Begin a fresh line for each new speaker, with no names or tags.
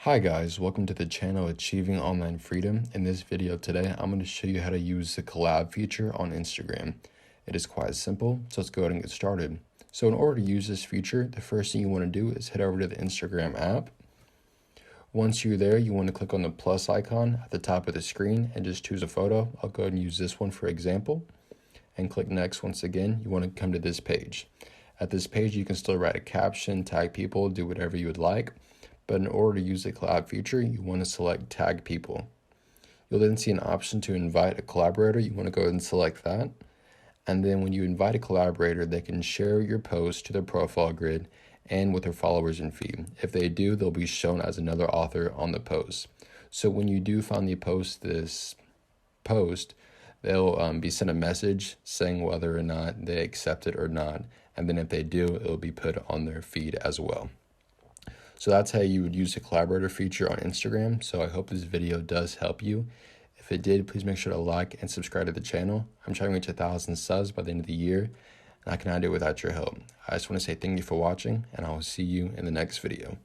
Hi guys, welcome to the channel Achieving Online Freedom. In this video today, I'm going to show you how to use the collab feature on Instagram. It is quite simple, so let's go ahead and get started. So in order to use this feature, the first thing you want to do is head over to the Instagram app. Once you're there, you want to click on the plus icon at the top of the screen and just choose a photo. I'll go ahead and use this one for example. And click next. Once again, you want to come to this page. At this page, you can still write a caption, tag people, do whatever you would like. But in order to use the collab feature, you want to select tag people. You'll then see an option to invite a collaborator. You want to go ahead and select that. And then when you invite a collaborator, they can share your post to their profile grid and with their followers and feed. If they do, they'll be shown as another author on the post. So when you do finally post this post, they'll be sent a message saying whether or not they accept it or not. And then if they do, it'll be put on their feed as well. So that's how you would use the collaborator feature on Instagram. So I hope this video does help you. If it did, please make sure to like and subscribe to the channel. I'm trying to reach 1,000 subs by the end of the year, and I cannot do it without your help. I just want to say thank you for watching, and I will see you in the next video.